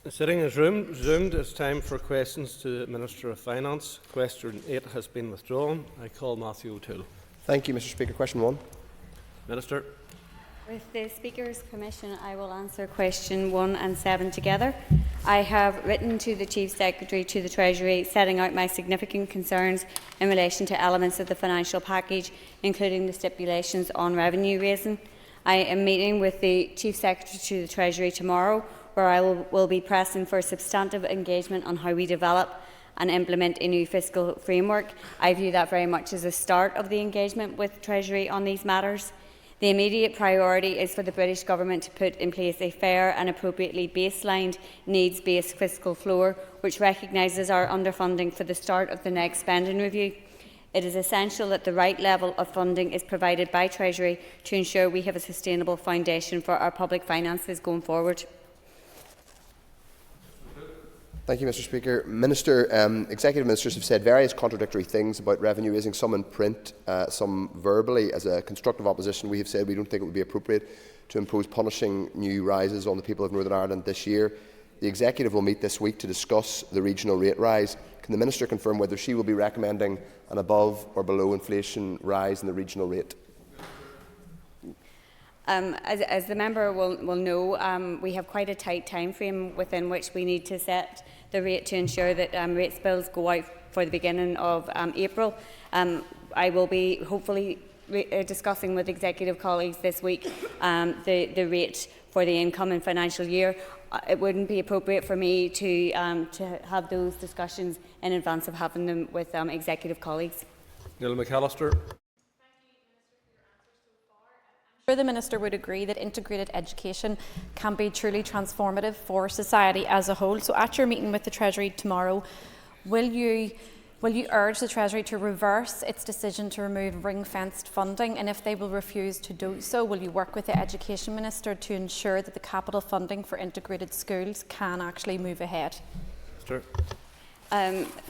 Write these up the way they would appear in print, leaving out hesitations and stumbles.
The sitting is resumed. It's time for questions to the Minister of Finance. Question 8 has been withdrawn. I call Matthew O'Toole. Thank you, Mr Speaker. Question 1. Minister. With the Speaker's permission, I will answer question 1 and 7 together. I have written to the Chief Secretary to the Treasury setting out my significant concerns in relation to elements of the financial package, including the stipulations on revenue raising. I am meeting with the Chief Secretary to the Treasury tomorrow, where I will be pressing for substantive engagement on how we develop and implement a new fiscal framework. I view that very much as a start of the engagement with Treasury on these matters. The immediate priority is for the British Government to put in place a fair and appropriately baselined needs-based fiscal floor, which recognises our underfunding for the start of the next spending review. It is essential that the right level of funding is provided by Treasury to ensure we have a sustainable foundation for our public finances going forward. Thank you, Mr Speaker. Minister, Executive Ministers have said various contradictory things about revenue raising, some in print, some verbally. As a constructive opposition, we have said we don't think it would be appropriate to impose punishing new rises on the people of Northern Ireland this year. The Executive will meet this week to discuss the regional rate rise. Can the Minister confirm whether she will be recommending an above or below inflation rise in the regional rate? As the member will know, we have quite a tight time frame within which we need to set the rate to ensure that rates bills go out for the beginning of April. I will be hopefully discussing with executive colleagues this week the rate for the incoming financial year. It wouldn't be appropriate for me to have those discussions in advance of having them with executive colleagues. Neil McAllister. The Minister would agree that integrated education can be truly transformative for society as a whole. So at your meeting with the Treasury tomorrow, will you urge the Treasury to reverse its decision to remove ring-fenced funding? And if they will refuse to do so, will you work with the Education Minister to ensure that the capital funding for integrated schools can actually move ahead? Sure.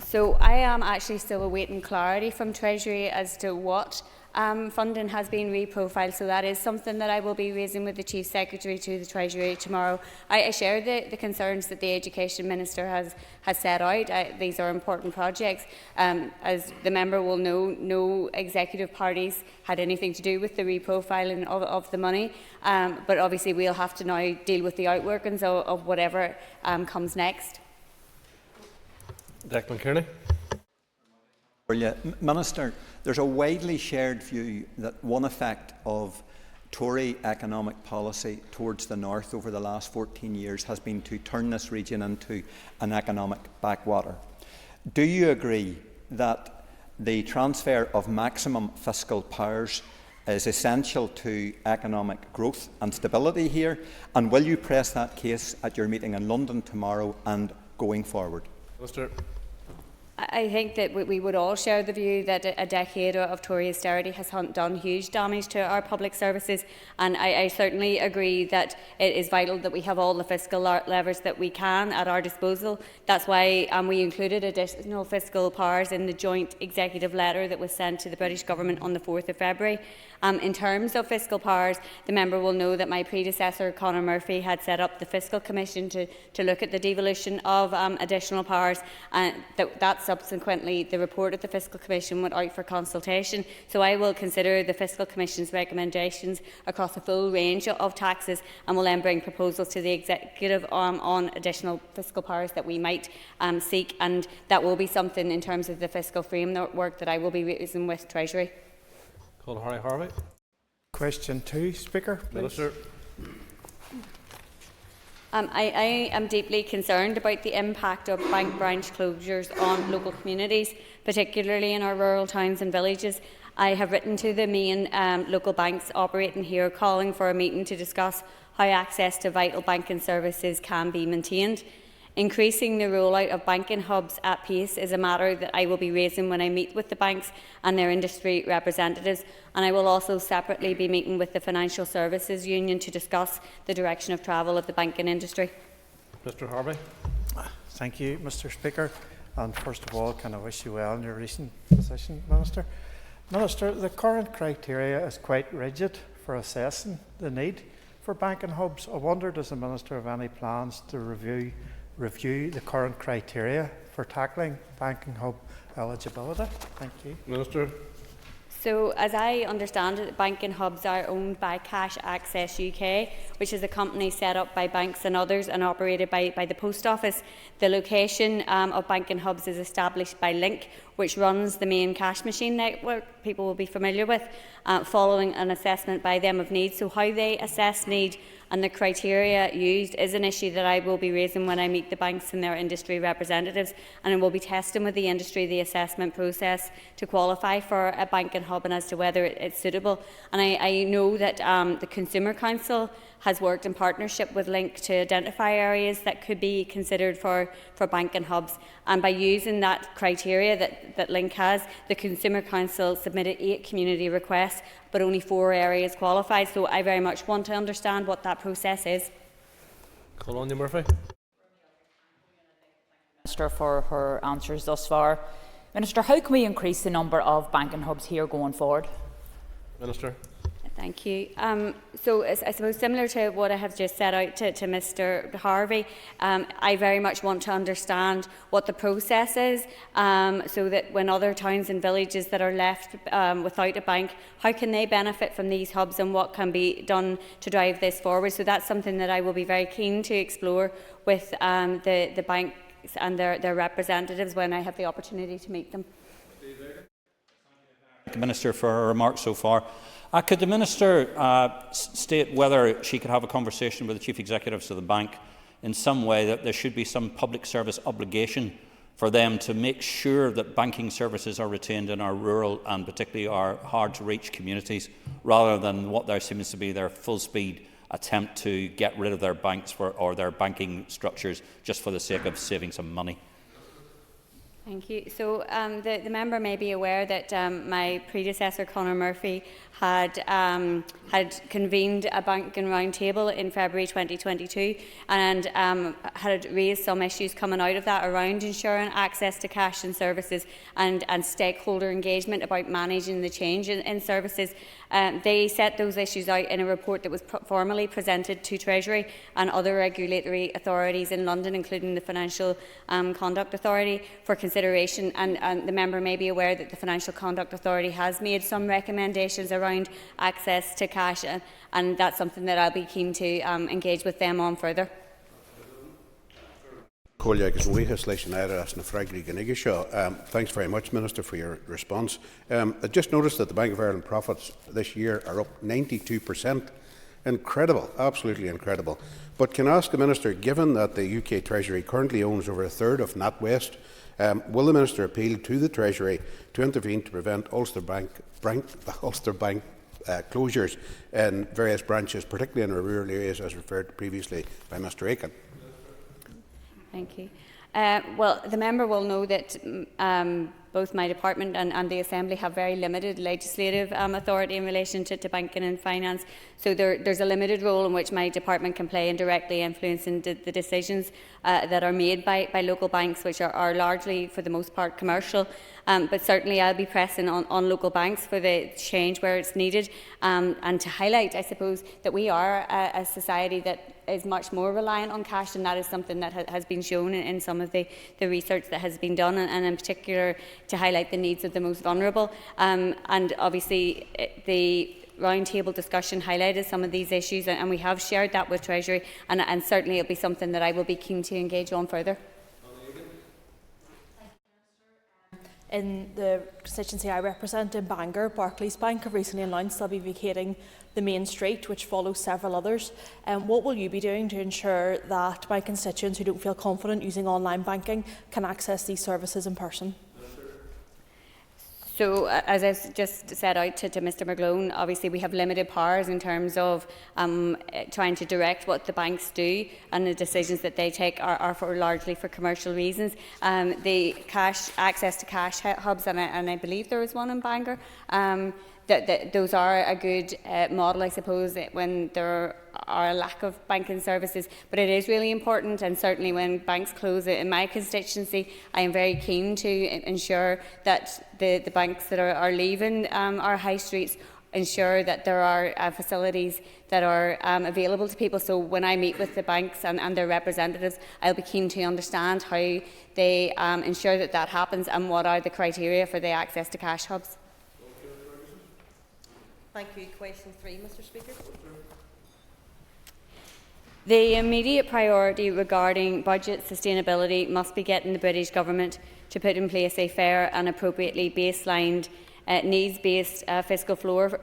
So I am actually still awaiting clarity from Treasury as to what funding has been reprofiled, so that is something that I will be raising with the Chief Secretary to the Treasury tomorrow. I share the concerns that the Education Minister has set out. These are important projects. As the member will know, no executive parties had anything to do with the reprofiling of the money, but obviously we'll have to now deal with the outworkings of whatever comes next. Declan Kearney. Minister, there's a widely shared view that one effect of Tory economic policy towards the north over the last 14 years has been to turn this region into an economic backwater. Do you agree that the transfer of maximum fiscal powers is essential to economic growth and stability here? And will you press that case at your meeting in London tomorrow and going forward? Minister. I think that we would all share the view that a decade of Tory austerity has done huge damage to our public services, and I certainly agree that it is vital that we have all the fiscal levers that we can at our disposal. That's why we included additional fiscal powers in the joint executive letter that was sent to the British Government on the 4th of February. In terms of fiscal powers, the member will know that my predecessor, Conor Murphy, had set up the Fiscal Commission to look at the devolution of additional powers, and that subsequently the report of the Fiscal Commission went out for consultation. So I will consider the Fiscal Commission's recommendations across a full range of taxes, and will then bring proposals to the Executive on additional fiscal powers that we might seek, and that will be something in terms of the fiscal framework that I will be raising with Treasury. Call Harry Harvey. Question 2, Speaker. Minister. I am deeply concerned about the impact of bank branch closures on local communities, particularly in our rural towns and villages. I have written to the main local banks operating here, calling for a meeting to discuss how access to vital banking services can be maintained. Increasing the rollout of banking hubs at pace is a matter that I will be raising when I meet with the banks and their industry representatives, and I will also separately be meeting with the Financial Services Union to discuss the direction of travel of the banking industry. Mr Harvey. Thank you, Mr Speaker. And first of all, can I wish you well in your recent position, Minister? Minister, the current criteria is quite rigid for assessing the need for banking hubs. I wonder, does the Minister have any plans to review review the current criteria for tackling banking hub eligibility? Thank you. Minister. So, as I understand it, banking hubs are owned by Cash Access UK, which is a company set up by banks and others and operated by the Post Office. The location of banking hubs is established by Link, which runs the main cash machine network people will be familiar with, following an assessment by them of need. So how they assess need and the criteria used is an issue that I will be raising when I meet the banks and their industry representatives, and I will be testing with the industry the assessment process to qualify for a banking hub and as to whether it's suitable. And I know that the Consumer Council has worked in partnership with Link to identify areas that could be considered for banking hubs. And by using that criteria that Link has, the Consumer Council submitted 8 community requests, but only 4 areas qualified. So I very much want to understand what that process is. Call on you, Murphy. Minister, for her answers thus far. Minister, how can we increase the number of banking hubs here going forward? Minister. Thank you. So I suppose similar to what I have just set out to Mr Harvey, I very much want to understand what the process is, so that when other towns and villages that are left without a bank, how can they benefit from these hubs and what can be done to drive this forward. So that's something that I will be very keen to explore with the banks and their representatives when I have the opportunity to meet them. Thank the Minister for her remarks so far. Could the Minister state whether she could have a conversation with the Chief Executives of the Bank in some way that there should be some public service obligation for them to make sure that banking services are retained in our rural and particularly our hard-to-reach communities, rather than what there seems to be their full-speed attempt to get rid of their banks or their banking structures just for the sake of saving some money? Thank you. So the member may be aware that my predecessor, Conor Murphy, had convened a banking roundtable in February 2022 and had raised some issues coming out of that around ensuring access to cash and services and stakeholder engagement about managing the change in services. They set those issues out in a report that was formally presented to Treasury and other regulatory authorities in London, including the Financial Conduct Authority, for consideration. And the member may be aware that the Financial Conduct Authority has made some recommendations around access to cash, and that's something that I'll be keen to engage with them on further. Thanks very much, Minister, for your response. I just noticed that the Bank of Ireland profits this year are up 92%. Incredible, absolutely incredible. But can I ask the Minister, given that the UK Treasury currently owns over a third of NatWest, will the Minister appeal to the Treasury to intervene to prevent Ulster Bank closures in various branches, particularly in our rural areas, as referred to previously by Mr Aiken? Thank you. Well, the member will know that both my department and the Assembly have very limited legislative authority in relation to banking and finance. So there's a limited role in which my department can play in directly influencing the decisions that are made by local banks, which are largely, for the most part, commercial. But certainly I'll be pressing on local banks for the change where it's needed, and to highlight, I suppose, that we are a society that is much more reliant on cash, and that is something that has been shown in some of the research that has been done, and in particular to highlight the needs of the most vulnerable. And obviously the roundtable discussion highlighted some of these issues, and we have shared that with Treasury, and certainly it will be something that I will be keen to engage on further. In the constituency I represent in Bangor, Barclays Bank have recently announced they'll be vacating the main street, which follows several others. What will you be doing to ensure that my constituents who don't feel confident using online banking can access these services in person? So, as I just set out to Mr McGlone, obviously we have limited powers in terms of trying to direct what the banks do, and the decisions that they take are largely for commercial reasons. The access to cash hubs, and I believe there is one in Bangor, those are a good model, I suppose, when there are a lack of banking services. But it is really important, and certainly when banks close in my constituency, I am very keen to ensure that the banks that are leaving our high streets ensure that there are facilities that are available to people. So when I meet with the banks and their representatives, I'll be keen to understand how they ensure that that happens and what are the criteria for the access to cash hubs. Thank you. Question 3, Mr. Speaker. The immediate priority regarding budget sustainability must be getting the British Government to put in place a fair and appropriately baselined needs-based fiscal floor.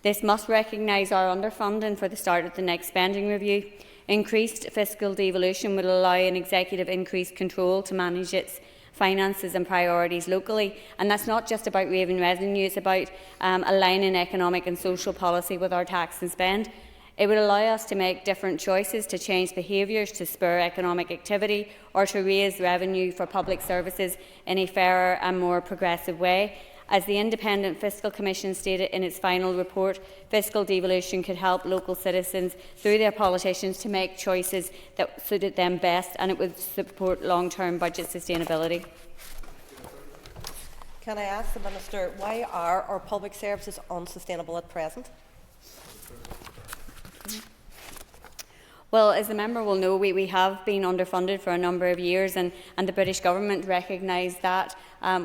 This must recognise our underfunding for the start of the next spending review. Increased fiscal devolution will allow an executive increased control to manage its finances and priorities locally, and that's not just about waiving revenue, it's about aligning economic and social policy with our tax and spend. It would allow us to make different choices, to change behaviours, to spur economic activity, or to raise revenue for public services in a fairer and more progressive way. As the Independent Fiscal Commission stated in its final report, fiscal devolution could help local citizens through their politicians to make choices that suited them best, and it would support long-term budget sustainability. Can I ask the Minister, why are our public services unsustainable at present? Well, as the member will know, we have been underfunded for a number of years, and the British Government recognised that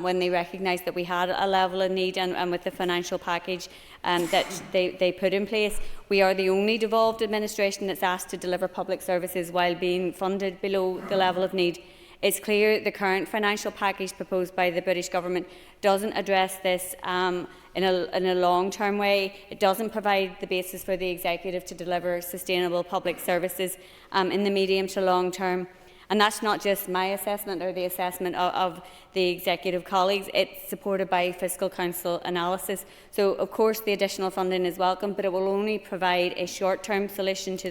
when they recognised that we had a level of need, and with the financial package that they put in place. We are the only devolved administration that's asked to deliver public services while being funded below the level of need. It's clear the current financial package proposed by the British Government doesn't address this in a long-term way. It doesn't provide the basis for the executive to deliver sustainable public services in the medium to long term. And that's not just my assessment or the assessment of the executive colleagues. It's supported by Fiscal Council analysis. So, of course, the additional funding is welcome, but it will only provide a short-term solution to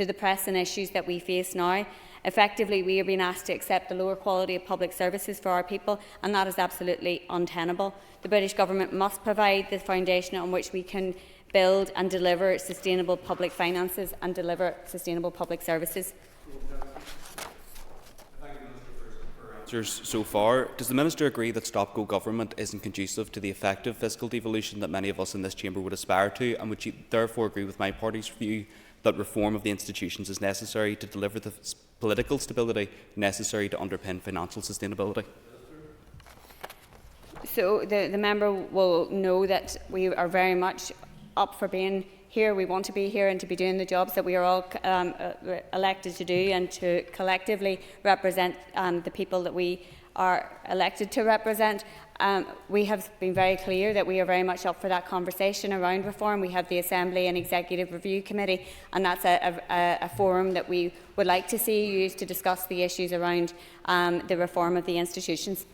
the pressing issues that we face now. Effectively, we are being asked to accept the lower quality of public services for our people, and that is absolutely untenable. The British Government must provide the foundation on which we can build and deliver sustainable public finances and deliver sustainable public services. So far, does the Minister agree that stop-go government isn't conducive to the effective fiscal devolution that many of us in this chamber would aspire to, and would she therefore agree with my party's view that reform of the institutions is necessary to deliver the political stability necessary to underpin financial sustainability? So the member will know that we are very much up for being here. We want to be here and to be doing the jobs that we are all elected to do, and to collectively represent the people that we are elected to represent. We have been very clear that we are very much up for that conversation around reform. We have the Assembly and Executive Review Committee, and that's a forum that we would like to see used to discuss the issues around the reform of the institutions.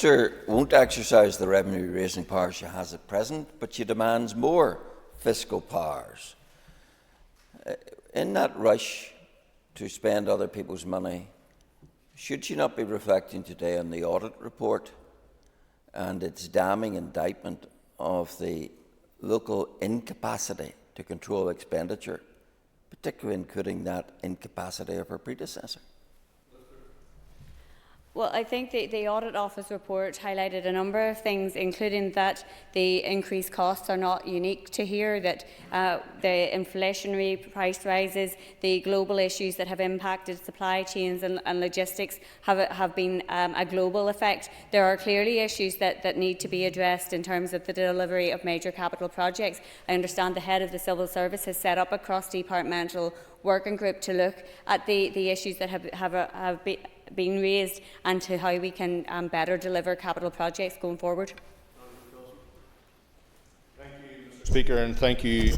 The Minister won't exercise the revenue-raising powers she has at present, but she demands more fiscal powers. In that rush to spend other people's money, should she not be reflecting today on the audit report and its damning indictment of the local incapacity to control expenditure, particularly including that incapacity of her predecessor? Well, I think the Audit Office report highlighted a number of things, including that the increased costs are not unique to here, that the inflationary price rises, the global issues that have impacted supply chains and logistics have been a global effect. There are clearly issues that need to be addressed in terms of the delivery of major capital projects. I understand the head of the Civil Service has set up a cross-departmental working group to look at the issues that have been raised and to how we can better deliver capital projects going forward. Thank you, Mr. Speaker, and thank you,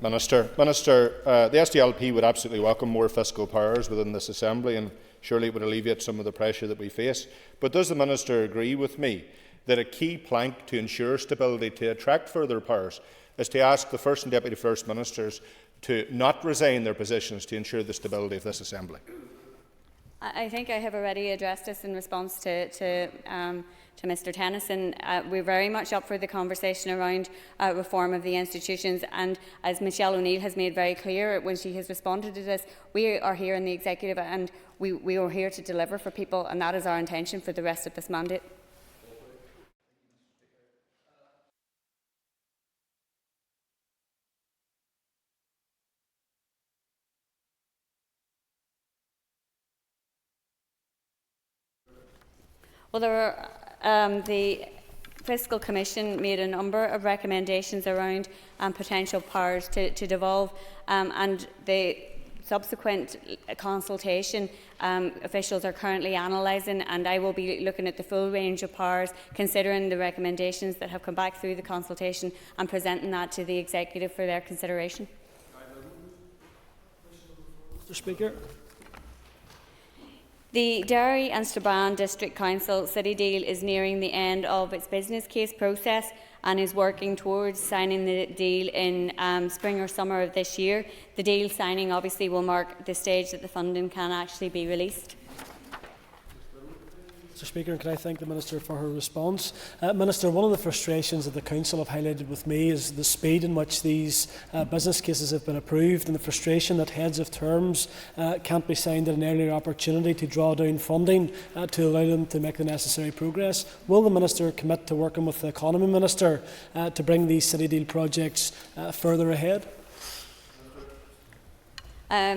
Minister. Minister, the SDLP would absolutely welcome more fiscal powers within this Assembly, and surely it would alleviate some of the pressure that we face. But does the Minister agree with me that a key plank to ensure stability, to attract further powers, is to ask the First and Deputy First Ministers to not resign their positions to ensure the stability of this Assembly? I think I have already addressed this in response to Mr Tennyson. We're very much up for the conversation around reform of the institutions, and as Michelle O'Neill has made very clear when she has responded to this, we are here in the Executive and we are here to deliver for people, and that is our intention for the rest of this mandate. Well, the Fiscal Commission made a number of recommendations around potential powers to devolve, and the subsequent consultation officials are currently analysing, and I will be looking at the full range of powers, considering the recommendations that have come back through the consultation and presenting that to the Executive for their consideration. Mr. Speaker. The Derry and Strabane District Council City deal is nearing the end of its business case process and is working towards signing the deal in spring or summer of this year. The deal signing obviously will mark the stage that the funding can actually be released. Mr. Speaker, and can I thank the Minister for her response? Minister, one of the frustrations that the Council have highlighted with me is the speed in which these business cases have been approved, and the frustration that heads of terms can't be signed at an earlier opportunity to draw down funding to allow them to make the necessary progress. Will the Minister commit to working with the Economy Minister to bring these City Deal projects further ahead?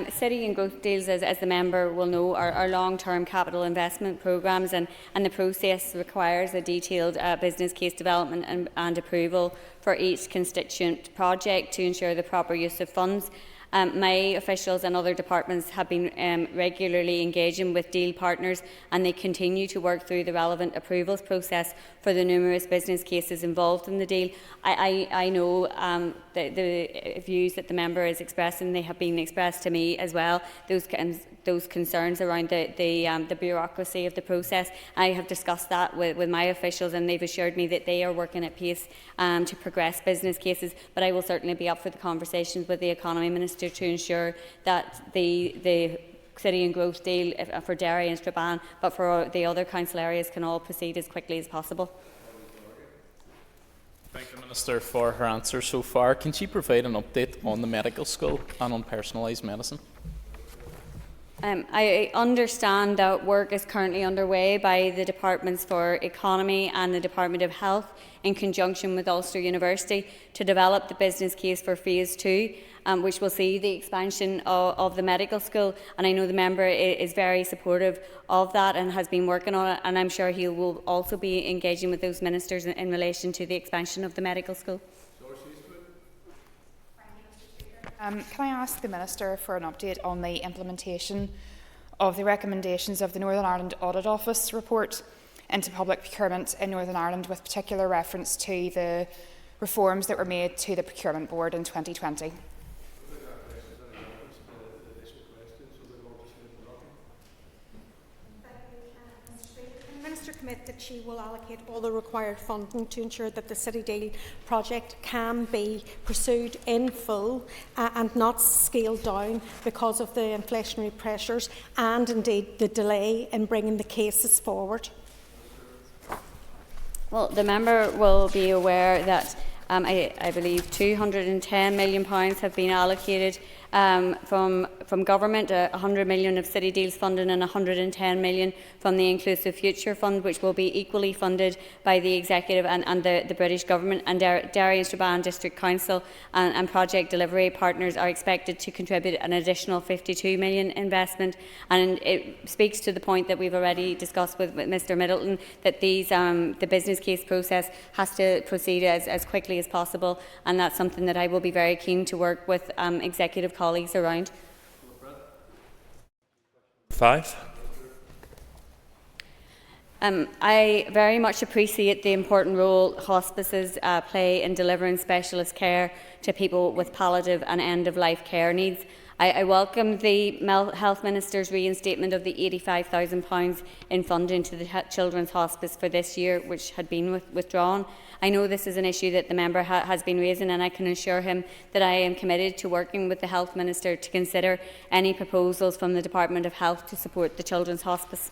City and growth deals, as the member will know, are long-term capital investment programmes, and the process requires a detailed business case development and approval for each constituent project to ensure the proper use of funds. My officials and other departments have been regularly engaging with deal partners, and they continue to work through the relevant approvals process for the numerous business cases involved in the deal. I know the views that the member is expressing, they have been expressed to me as well, those concerns around the bureaucracy of the process. I have discussed that with my officials, and they've assured me that they are working at pace to progress business cases, but I will certainly be up for the conversations with the Economy Minister to ensure that the City and Growth deal for Derry and Strabane, but for the other council areas, can all proceed as quickly as possible. Thank the Minister for her answer so far. Can she provide an update on the medical school and on personalised medicine? I understand that work is currently underway by the Departments for Economy and the Department of Health in conjunction with Ulster University to develop the business case for Phase 2, which will see the expansion of the medical school. And I know the member is very supportive of that and has been working on it, and I'm sure he will also be engaging with those ministers in relation to the expansion of the medical school. Can I ask the Minister for an update on the implementation of the recommendations of the Northern Ireland Audit Office report into public procurement in Northern Ireland, with particular reference to the reforms that were made to the Procurement Board in 2020? Commit that she will allocate all the required funding to ensure that the City Deal project can be pursued in full and not scaled down because of the inflationary pressures and indeed the delay in bringing the cases forward. Well, the member will be aware that I believe £210 million have been allocated from government, 100 million of City Deals funding and 110 million from the Inclusive Future Fund, which will be equally funded by the Executive and the British Government. And Derry and Strabane District Council and project delivery partners are expected to contribute an additional 52 million investment. And it speaks to the point that we've already discussed with Mr Middleton, that these the business case process has to proceed as quickly as possible, and that's something that I will be very keen to work with Executive colleagues around. 5. I very much appreciate the important role hospices play in delivering specialist care to people with palliative and end-of-life care needs. I welcome the Health Minister's reinstatement of the £85,000 in funding to the Children's Hospice for this year, which had been withdrawn. I know this is an issue that the member has been raising, and I can assure him that I am committed to working with the Health Minister to consider any proposals from the Department of Health to support the Children's Hospice.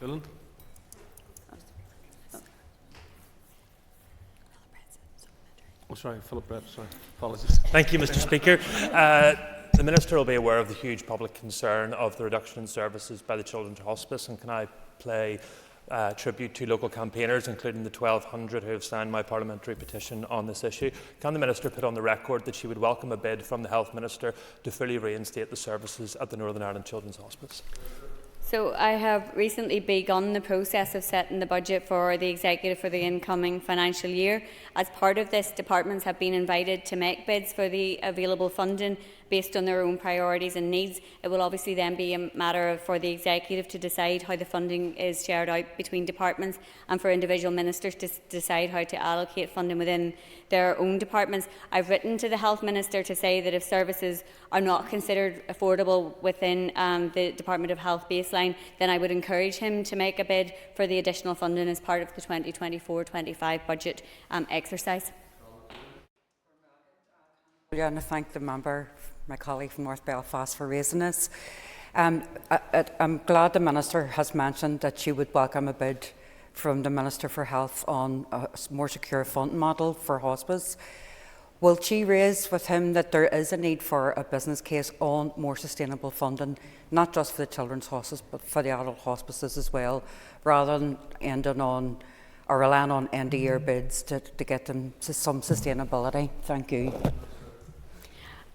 Dylan. Oh, sorry, Philip Brett, sorry. Apologies. Thank you, Mr Speaker. The Minister will be aware of the huge public concern of the reduction in services by the Children's Hospice, and can I pay tribute to local campaigners, including the 1,200 who have signed my parliamentary petition on this issue. Can the Minister put on the record that she would welcome a bid from the Health Minister to fully reinstate the services at the Northern Ireland Children's Hospice? So I have recently begun the process of setting the budget for the Executive for the incoming financial year. As part of this, departments have been invited to make bids for the available funding based on their own priorities and needs. It will obviously then be a matter for the Executive to decide how the funding is shared out between departments, and for individual ministers to decide how to allocate funding within their own departments. I've written to the Health Minister to say that if services are not considered affordable within the Department of Health baseline, then I would encourage him to make a bid for the additional funding as part of the 2024-25 budget exercise. And I thank the member, my colleague from North Belfast, for raising this. I'm glad the Minister has mentioned that she would welcome a bid from the Minister for Health on a more secure funding model for hospice. Will she raise with him that there is a need for a business case on more sustainable funding, not just for the children's hospice but for the adult hospices as well, rather than ending on or relying on end-of-year bids to get them to some sustainability? Thank you.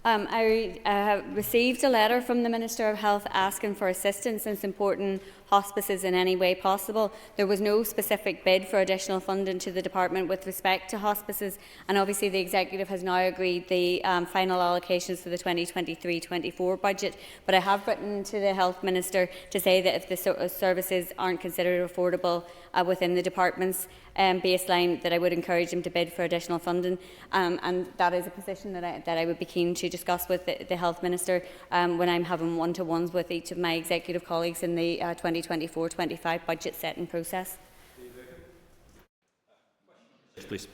I have received a letter from the Minister of Health asking for assistance in supporting hospices in any way possible. There was no specific bid for additional funding to the department with respect to hospices, and obviously the Executive has now agreed the final allocations for the 2023-24 budget. But I have written to the Health Minister to say that if the services aren't considered affordable within the department's baseline, that I would encourage him to bid for additional funding, and that is a position that I would be keen to discuss with the Health Minister when I'm having one-to-ones with each of my executive colleagues in the 2024-25 budget setting process. Please.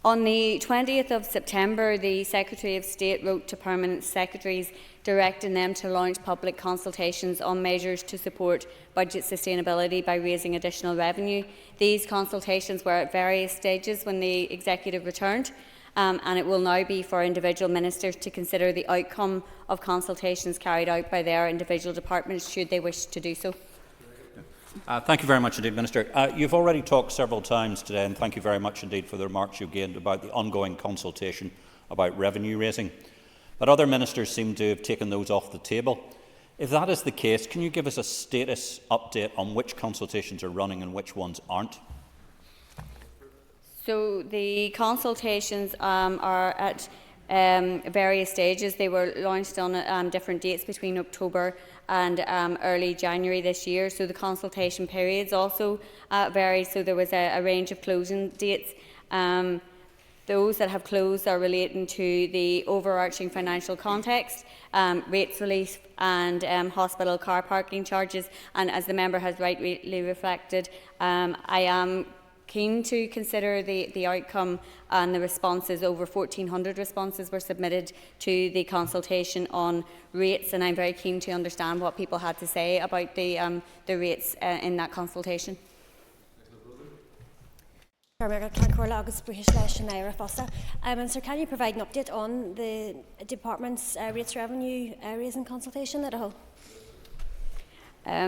On the 20th of September, the Secretary of State wrote to permanent secretaries directing them to launch public consultations on measures to support budget sustainability by raising additional revenue. These consultations were at various stages when the Executive returned, and it will now be for individual ministers to consider the outcome of consultations carried out by their individual departments should they wish to do so. Thank you very much indeed, Minister. You've already talked several times today, and thank you very much indeed for the remarks you've gained about the ongoing consultation about revenue raising. But other ministers seem to have taken those off the table. If that is the case, can you give us a status update on which consultations are running and which ones aren't? So the consultations are at various stages. They were launched on different dates between October and early January this year. So the consultation periods also vary. So there was a range of closing dates. Those that have closed are relating to the overarching financial context, rates relief and hospital car parking charges. And as the member has rightly reflected, I am keen to consider the outcome and the responses. Over 1,400 responses were submitted to the consultation on rates, and I'm very keen to understand what people had to say about the rates in that consultation. Minister, can you provide an update on the department's rates revenue raising consultation at all?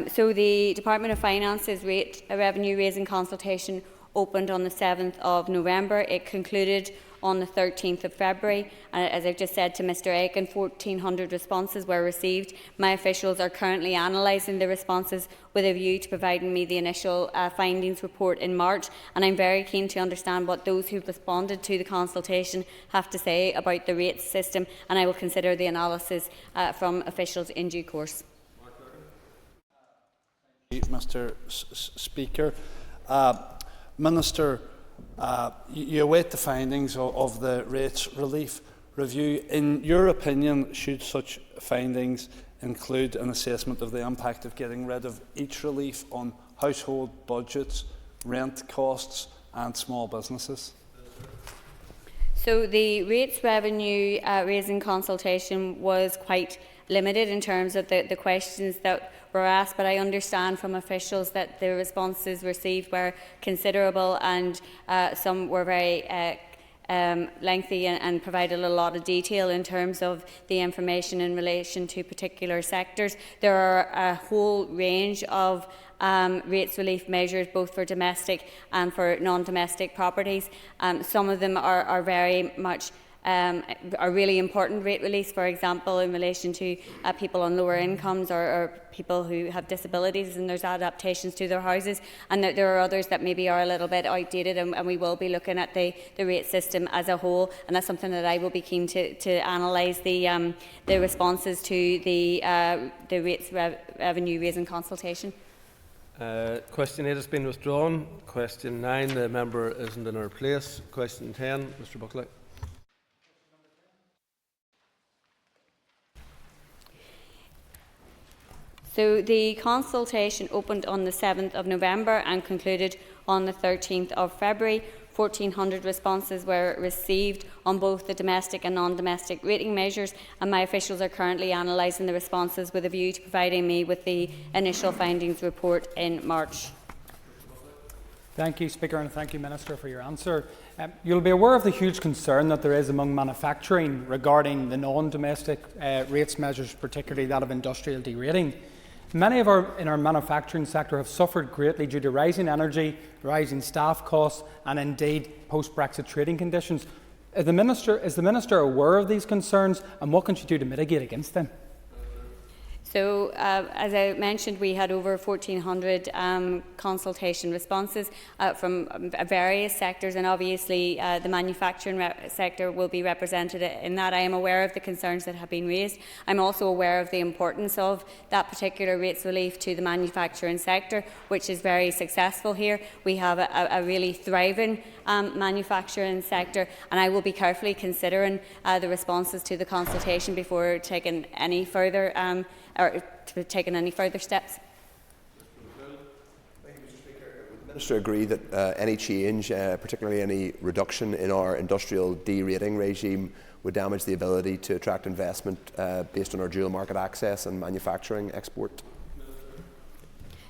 So the Department of Finance's rate revenue raising consultation opened on the 7th of November. It concluded on the 13th of February. As I've just said to Mr Aiken, 1,400 responses were received. My officials are currently analysing the responses with a view to providing me the initial findings report in March, and I'm very keen to understand what those who responded to the consultation have to say about the rates system, and I will consider the analysis from officials in due course. Mr. Speaker. Minister, you await the findings of the rates relief review. In your opinion, should such findings include an assessment of the impact of getting rid of each relief on household budgets, rent costs and small businesses? So the rates revenue raising consultation was quite limited in terms of the questions that were asked, but I understand from officials that the responses received were considerable, and some were very lengthy and provided a lot of detail in terms of the information in relation to particular sectors. There are a whole range of rates relief measures, both for domestic and for non-domestic properties. Some of them are very much are really important rate reliefs, for example, in relation to people on lower incomes or people who have disabilities, and there's adaptations to their houses, and there are others that maybe are a little bit outdated, and we will be looking at the rate system as a whole, and that's something that I will be keen to analyse the responses to the rates revenue raising consultation. Question 8 has been withdrawn. Question 9, the member isn't in her place. Question 10, Mr Buckley. So the consultation opened on the 7th of November and concluded on the 13th of February. 1,400 responses were received on both the domestic and non-domestic rating measures, and my officials are currently analysing the responses with a view to providing me with the initial findings report in March. Thank you, Speaker, and thank you, Minister, for your answer. You'll be aware of the huge concern that there is among manufacturing regarding the non-domestic rates measures, particularly that of industrial derating. Many in our manufacturing sector have suffered greatly due to rising energy, rising staff costs, and indeed post-Brexit trading conditions. Is the Minister aware of these concerns, and what can she do to mitigate against them? So, as I mentioned, we had over 1,400 consultation responses from various sectors, and obviously the manufacturing sector will be represented in that. I am aware of the concerns that have been raised. I'm also aware of the importance of that particular rates relief to the manufacturing sector, which is very successful here. We have a really thriving manufacturing sector, and I will be carefully considering the responses to the consultation before taking any further steps. Thank you, Mr. Speaker. Would the Minister agree that any change, particularly any reduction in our industrial derating regime, would damage the ability to attract investment based on our dual market access and manufacturing export?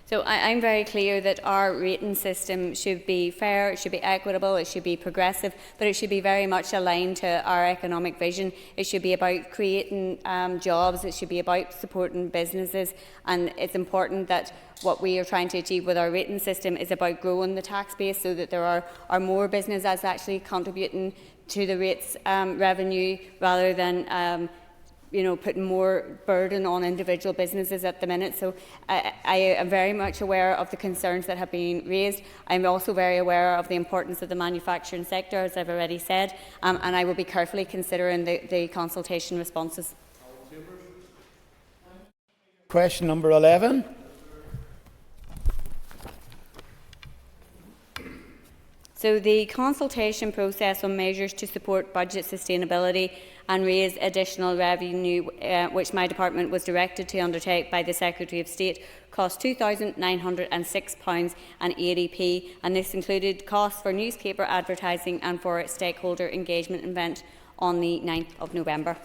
So I'm very clear that our rating system should be fair, it should be equitable, it should be progressive, but it should be very much aligned to our economic vision. It should be about creating jobs, it should be about supporting businesses, and it's important that what we are trying to achieve with our rating system is about growing the tax base so that there are more businesses actually contributing to the rates revenue rather than putting more burden on individual businesses at the minute. So I am very much aware of the concerns that have been raised. I'm also very aware of the importance of the manufacturing sector, as I've already said, and I will be carefully considering the consultation responses. Question number 11. So the consultation process on measures to support budget sustainability and raise additional revenue, which my department was directed to undertake by the Secretary of State, cost £2,906.80, and this included costs for newspaper advertising and for a stakeholder engagement event on the 9th of November.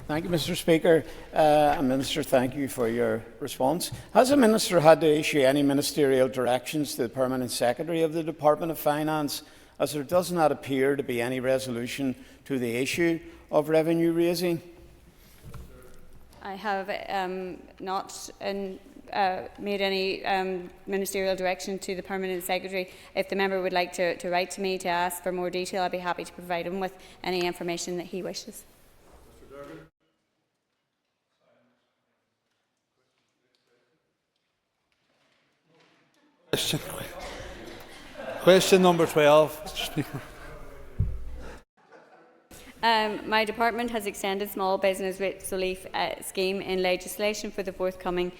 Thank you, Mr. Speaker. Minister, thank you for your response. Has the Minister had to issue any ministerial directions to the Permanent Secretary of the Department of Finance, as there does not appear to be any resolution to the issue of revenue raising? I have not made any ministerial direction to the Permanent Secretary. If the member would like to write to me to ask for more detail, I'd be happy to provide him with any information that he wishes. Question number 12, Mr. Speaker. My department has extended small business rates relief scheme in legislation for the forthcoming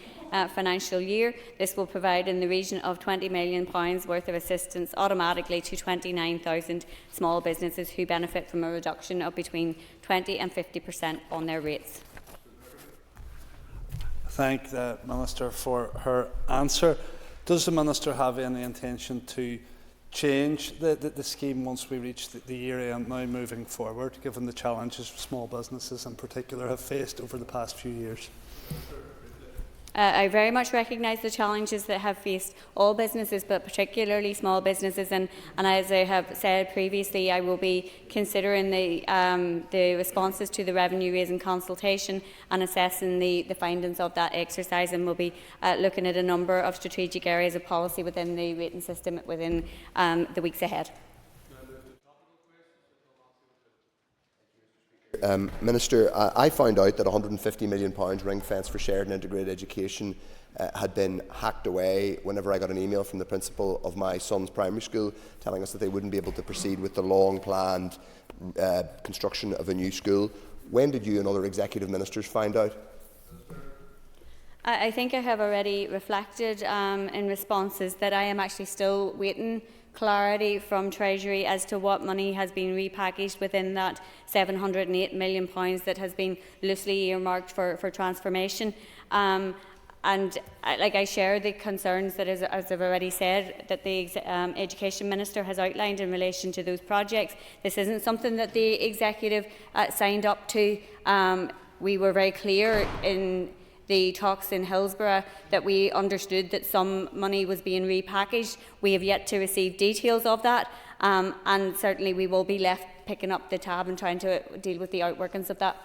financial year. This will provide in the region of £20 million worth of assistance automatically to 29,000 small businesses who benefit from a reduction of between 20 and 50% on their rates. Thank the Minister for her answer. Does the Minister have any intention to change the scheme once we reach the year end now moving forward, given the challenges small businesses in particular have faced over the past few years? I very much recognise the challenges that have faced all businesses, but particularly small businesses. And as I have said previously, I will be considering the responses to the revenue raising consultation and assessing the findings of that exercise, and will be looking at a number of strategic areas of policy within the rating system within the weeks ahead. Minister, I found out that £150 million ring-fence for shared and integrated education had been hacked away whenever I got an email from the principal of my son's primary school telling us that they wouldn't be able to proceed with the long-planned construction of a new school. When did you and other executive ministers find out? I think I have already reflected in responses that I am actually still waiting clarity from Treasury as to what money has been repackaged within that £708 million that has been loosely earmarked for transformation. I share the concerns that, as I've already said, that the Education Minister has outlined in relation to those projects. This isn't something that the Executive signed up to. We were very clear in the talks in Hillsborough that we understood that some money was being repackaged. We have yet to receive details of that, and certainly we will be left picking up the tab and trying to deal with the outworkings of that.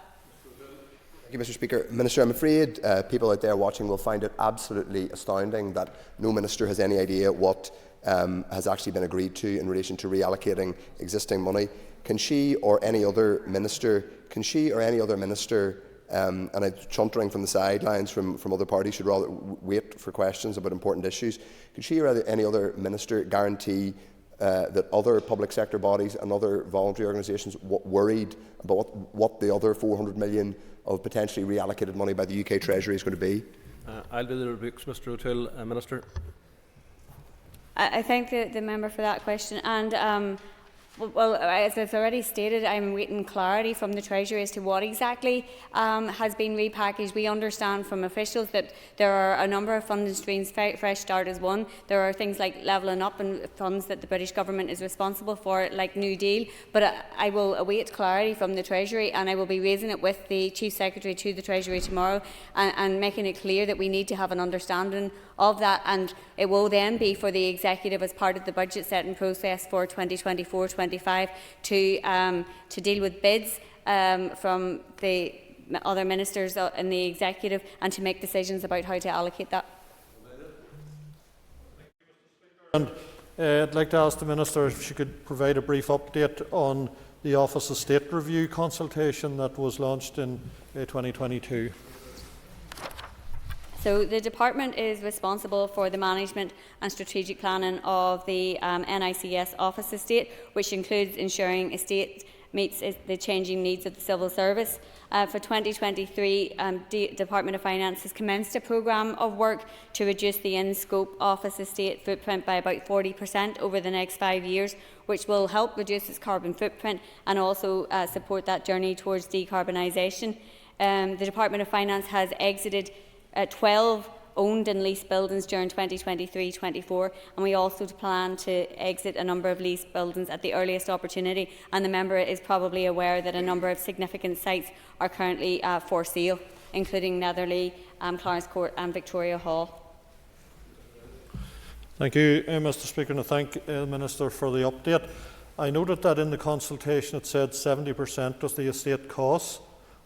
Thank you, Mr. Speaker. Minister, I'm afraid people out there watching will find it absolutely astounding that no minister has any idea what has actually been agreed to in relation to reallocating existing money. Can she or any other minister, and I'm chuntering from the sidelines from other parties, should rather wait for questions about important issues, could she or any other minister guarantee that other public sector bodies and other voluntary organisations worried about what the other 400 million of potentially reallocated money by the UK Treasury is going to be? I'll do the rebukes, Mr O'Toole. Minister. I thank the member for that question. And well, as I've already stated, I'm waiting clarity from the Treasury as to what exactly has been repackaged. We understand from officials that there are a number of funding streams. Fresh Start is one. There are things like Levelling Up and funds that the British Government is responsible for, like New Deal. But I will await clarity from the Treasury, and I will be raising it with the Chief Secretary to the Treasury tomorrow and making it clear that we need to have an understanding of that, and it will then be for the Executive as part of the budget setting process for 2024-25 to deal with bids from the other ministers in the Executive and to make decisions about how to allocate that. And I'd like to ask the Minister if she could provide a brief update on the Office of State Review consultation that was launched in 2022. So the Department is responsible for the management and strategic planning of the NICS Office Estate, which includes ensuring estate meets the changing needs of the civil service. For 2023, the Department of Finance has commenced a programme of work to reduce the in-scope office estate footprint by about 40% over the next 5 years, which will help reduce its carbon footprint and also support that journey towards decarbonisation. The Department of Finance has exited 12 owned and leased buildings during 2023-24, and we also plan to exit a number of leased buildings at the earliest opportunity. And the member is probably aware that a number of significant sites are currently for sale, including Netherley, Clarence Court and Victoria Hall. Thank you, Mr Speaker, and I thank the Minister for the update. I noted that in the consultation it said 70% of the estate costs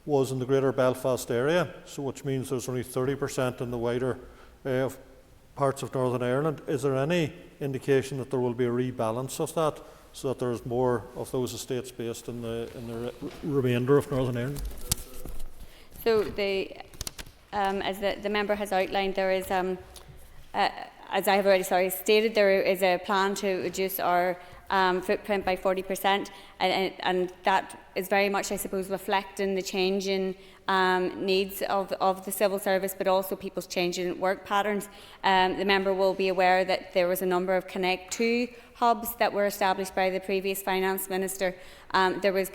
was in the Greater Belfast area, so which means there's only 30% in the wider parts of Northern Ireland. Is there any indication that there will be a rebalance of that, so that there's more of those estates based in the remainder of Northern Ireland? So, as the member has outlined, there is, as I have already stated, there is a plan to reduce our footprint by 40%, and that is very much, I suppose, reflecting the changing needs of the civil service, but also people's changing work patterns. The member will be aware that there was a number of Connect 2 hubs that were established by the previous Finance Minister. There's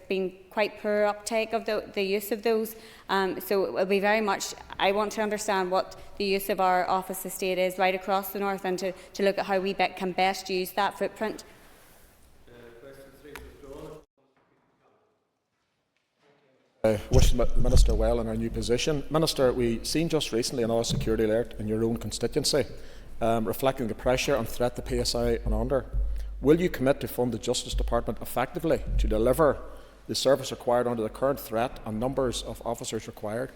been quite poor uptake of the use of those, so it will be very much, I want to understand what the use of our office estate is right across the north, and to look at how we can best use that footprint. Wish the Minister well in our new position. Minister, we've seen just recently another security alert in your own constituency, reflecting the pressure and threat the PSI are under. Will you commit to fund the Justice Department effectively to deliver the service required under the current threat and numbers of officers required?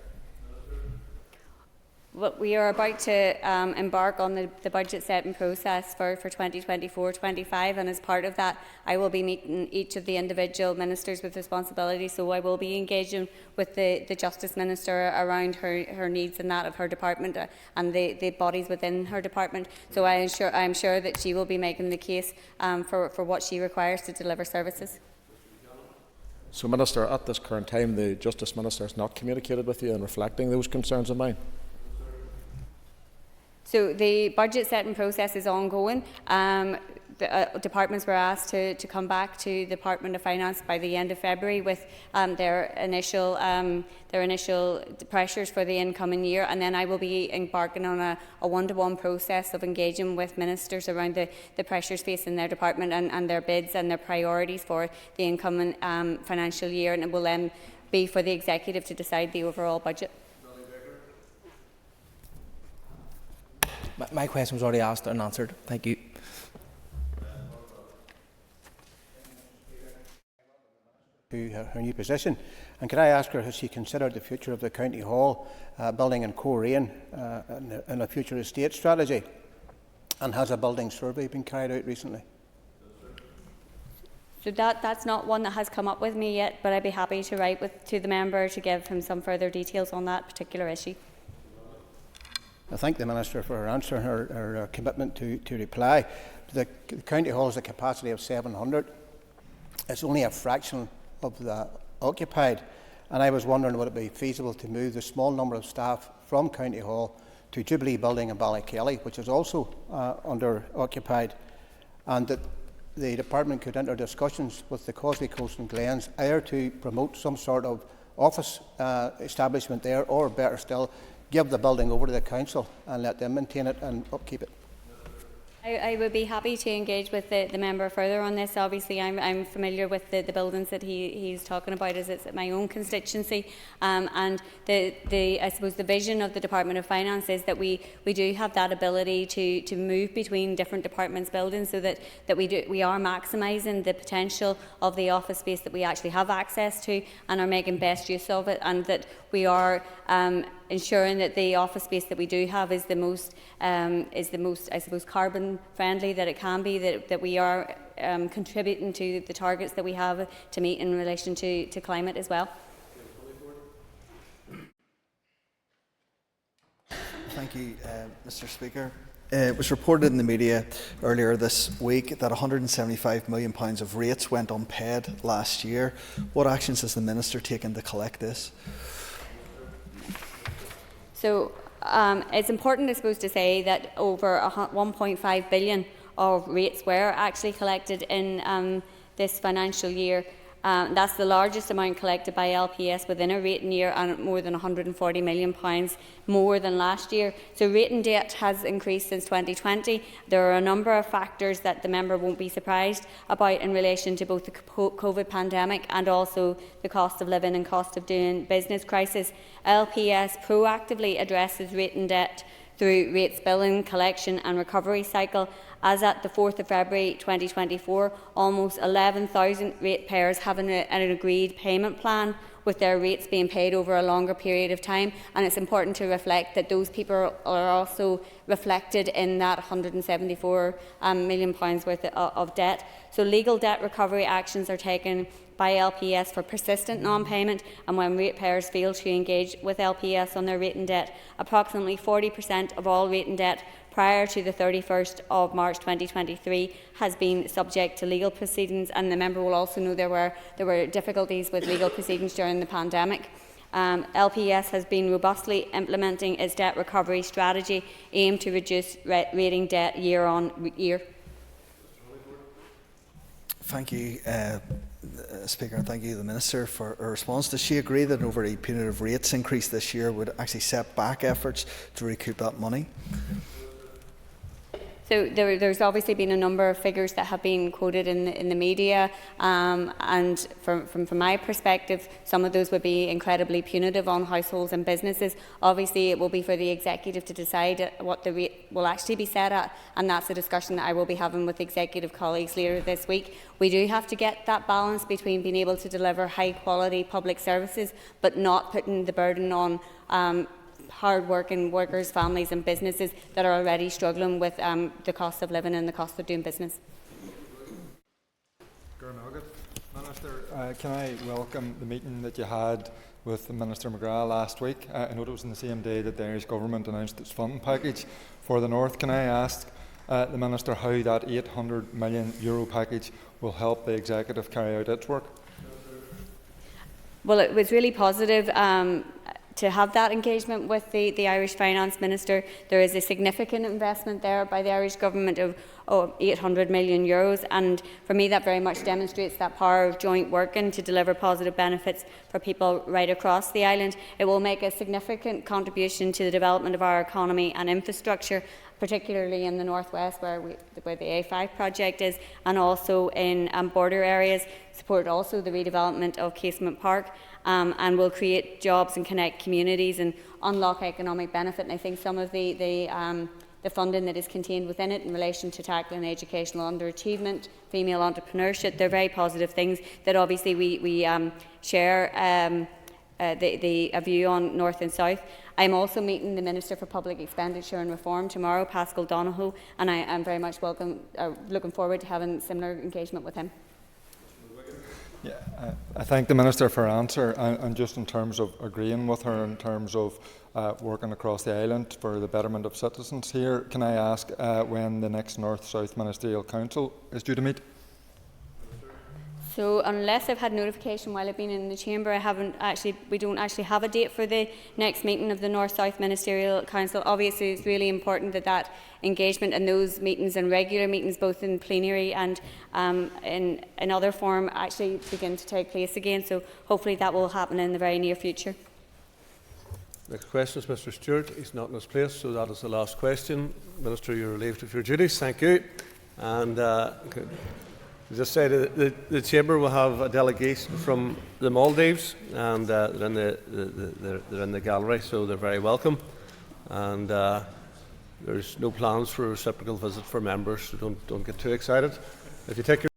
Well, we are about to embark on the budget setting process for 2024-25, and as part of that I will be meeting each of the individual ministers with responsibility, so I will be engaging with the Justice Minister around her needs and that of her department and the bodies within her department. So I am sure that she will be making the case for what she requires to deliver services. So, Minister, at this current time, the Justice Minister has not communicated with you in reflecting those concerns of mine? So the budget setting process is ongoing. The departments were asked to come back to the Department of Finance by the end of February with their initial pressures for the incoming year, and then I will be embarking on a one-to-one process of engaging with ministers around the pressures facing their department and their bids and their priorities for the incoming financial year, and it will then be for the executive to decide the overall budget. My question was already asked and answered. Thank you. To her new position, and can I ask her, has she considered the future of the County Hall building in Coleraine in a future estate strategy, and has a building survey been carried out recently? So that's not one that has come up with me yet, but I'd be happy to write to the member to give him some further details on that particular issue. I thank the Minister for her answer and her commitment to reply. The County Hall has a capacity of 700. It's only a fraction of the occupied, and I was wondering, would it be feasible to move the small number of staff from County Hall to Jubilee Building in Ballykelly, which is also under occupied, and that the department could enter discussions with the Causeway Coast and Glens either to promote some sort of office establishment there, or better still, give the building over to the council and let them maintain it and upkeep it. I would be happy to engage with the member further on this. Obviously, I'm familiar with the buildings that he's talking about, as it's my own constituency. And I suppose the vision of the Department of Finance is that we do have that ability to move between different departments' buildings, so that we are maximising the potential of the office space that we actually have access to and are making best use of it, and that we are ensuring that the office space that we do have is the most, I suppose, carbon friendly that it can be, that we are contributing to the targets that we have to meet in relation to climate as well. Thank you, Mr. Speaker. It was reported in the media earlier this week that £175 million of rates went unpaid last year. What actions has the Minister taken to collect this? So it's important, I suppose, to say that over 1.5 billion of rates were actually collected in this financial year. That's the largest amount collected by LPS within a rating year, and more than £140 million more than last year. So rating debt has increased since 2020. There are a number of factors that the member won't be surprised about in relation to both the COVID pandemic and also the cost of living and cost of doing business crisis. LPS proactively addresses rating debt through rates billing, collection and recovery cycle. As at the 4th of February 2024, almost 11,000 ratepayers have an agreed payment plan, with their rates being paid over a longer period of time, and it's important to reflect that those people are also reflected in that £174 million worth of debt. So legal debt recovery actions are taken by LPS for persistent non-payment, and when ratepayers fail to engage with LPS on their rating debt. Approximately 40% of all rating debt prior to the 31st of March 2023 has been subject to legal proceedings, and the member will also know there were difficulties with legal proceedings during the pandemic. LPS has been robustly implementing its debt recovery strategy aimed to reduce rating debt year on year. Thank you, Speaker, and thank you to the Minister for her response. Does she agree that over a punitive rates increase this year would actually set back efforts to recoup that money? So there's obviously been a number of figures that have been quoted in the media, and from my perspective, some of those would be incredibly punitive on households and businesses. Obviously, it will be for the executive to decide what the rate will actually be set at, and that's a discussion that I will be having with executive colleagues later this week. We do have to get that balance between being able to deliver high quality public services, but not putting the burden on hard-working workers, families and businesses that are already struggling with the cost of living and the cost of doing business. Minister, can I welcome the meeting that you had with Minister McGrath last week? I know it was on the same day that the Irish Government announced its funding package for the North. Can I ask the Minister how that €800 million package will help the Executive carry out its work? Well, it was really positive to have that engagement with the Irish Finance Minister. There is a significant investment there by the Irish Government of €800 million, and for me that very much demonstrates that power of joint working to deliver positive benefits for people right across the island. It will make a significant contribution to the development of our economy and infrastructure, particularly in the northwest where the A5 project is, and also in border areas. Support also the redevelopment of Casement Park, and will create jobs and connect communities and unlock economic benefit. And I think some of the funding that is contained within it in relation to tackling educational underachievement, female entrepreneurship, they're very positive things that obviously we share a view on North and South. I'm also meeting the Minister for Public Expenditure and Reform tomorrow, Pascal Donohoe, and I am very much looking forward to having similar engagement with him. Yeah, I thank the Minister for her answer, and just in terms of agreeing with her in terms of working across the island for the betterment of citizens here, can I ask when the next North-South Ministerial Council is due to meet? So unless I've had notification while I've been in the chamber, we don't actually have a date for the next meeting of the North-South Ministerial Council. Obviously, it's really important that engagement and those meetings and regular meetings, both in plenary and in other form, actually begin to take place again. So hopefully that will happen in the very near future. Next question is Mr. Stewart. He's not in his place, so that is the last question. Minister, you're relieved of your duties. Thank you. And just say the Chamber will have a delegation from the Maldives, and they're in the gallery, so they're very welcome. And there's no plans for a reciprocal visit for members, so don't get too excited. If you take your